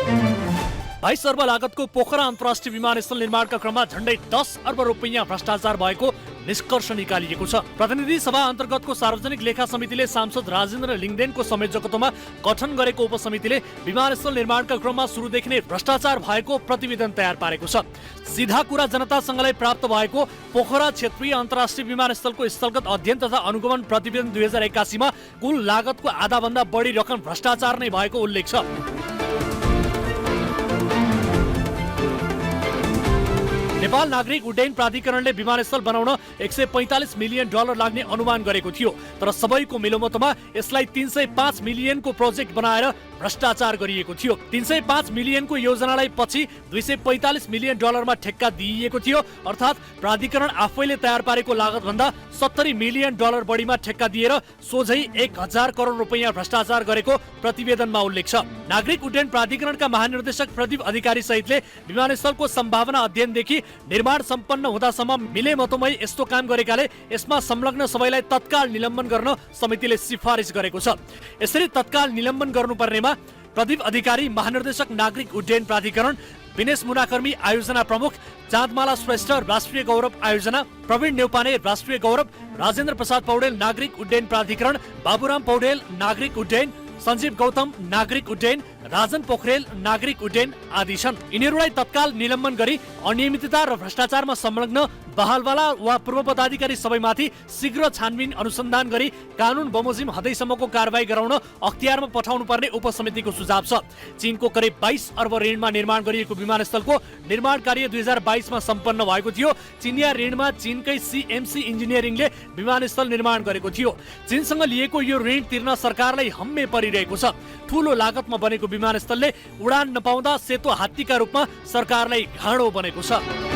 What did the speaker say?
22 अर्ब लागतको पोखरा अन्तर्राष्ट्रिय विमानस्थल निर्माणका क्रममा झण्डै 10 अर्ब रुपैयाँ भ्रष्टाचार भएको निष्कर्ष निकालिएको छ। प्रतिनिधि सभा अन्तर्गतको सार्वजनिक लेखा समितिले सांसद राजेन्द्र लिङदेनको संयोजकत्वमा गठन गरेको उपसमितिले विमानस्थल निर्माणका क्रममा सुरुदेखि नै भ्रष्टाचार भएको प्रतिवेदन तयार पारेको छ। सिधा कुरा जनतासँगलाई प्राप्त भएको पोखरा क्षेत्रीय अन्तर्राष्ट्रिय विमानस्थलको स्थलगत अध्ययन तथा अनुगमन प्रतिवेदन 2081 मा कुल लागतको आधाभन्दा बढी रकम भ्रष्टाचार नै भएको उल्लेख छ। नेपाल नागरिक उड्डयन प्राधिकरणले विमानस्थल बनाउन $145 मिलियन लाग्ने अनुमान गरेको थियो, तर सबैको मिलोमतोमा यसलाई 305 मिलियनको प्रोजेक्ट बनाएर भ्रष्टाचार गरिएको थियो। 305 मिलियनको योजनालाई पछि $245 मिलियन मा ठेक्का दिइएको थियो, अर्थात् प्राधिकरण आफैले तयार पारेको लागतभन्दा $70 मिलियन बढीमा ठेक्का दिएर सोझै 1000 करोड रुपैयाँ भ्रष्टाचार गरेको प्रतिवेदनमा उल्लेख छ। नागरिक उड्डयन प्राधिकरणका महानिर्देशक प्रदीप अधिकारी सहितले विमानस्थलको सम्भावना अध्ययनदेखि निर्माण सम्पन्न हुँदासम्म मिलेमतोमै यस्तो काम गरेकाले यसमा संलग्न सबैलाई तत्काल निलम्बन गर्न समितिले सिफारिस गरेको छ। यसरी तत्काल निलम्बन गर्नुपर्नेमा प्रदीप अधिकारी, महानिर्देशक नागरिक उड्डयन प्राधिकरण, विनेश मुनाकर्मी आयोजना प्रमुख, चाँदमाला श्रेष्ठ राष्ट्रिय गौरव आयोजना, प्रवीण नेउपाने राष्ट्रिय गौरव, राजेन्द्र प्रसाद पौडेल नागरिक उड्डयन प्राधिकरण, बाबुराम पौडेल नागरिक उड्डयन, सञ्जीव गौतम नागरिक उड्डयन, राजन पोखरेल नागरिक उड्डयन आदि छन्। यिनीहरूलाई तत्काल निलम्बन गरी अनियमितता र भ्रष्टाचारमा संलग्न बहालवाला वा पूर्व पदाधिकारी सबैमाथि शीघ्र छानबिन अनुसन्धान गरी कानुन बमोजिम हदैसम्मको कारबाही गराउन अख्तियारमा पठाउनु पर्ने उपसमितिको सुझाव छ। चीनको करिब 22 अर्ब ऋणमा निर्माण गरिएको विमानस्थलको निर्माण कार्य 2022 मा सम्पन्न भएको थियो। चीनिया ऋणमा चीनकै CMC इन्जिनियरिङले विमानस्थल निर्माण गरेको थियो। चीनसँग लिएको यो ऋण तिर्न सरकारलाई हम्मे परिरहेको छ। ठूलो लागतमा बनेको विमानस्थलले उडान नपाउँदा सेतो हात्तीका रूपमा सरकारलाई घाँडो बनेको छ।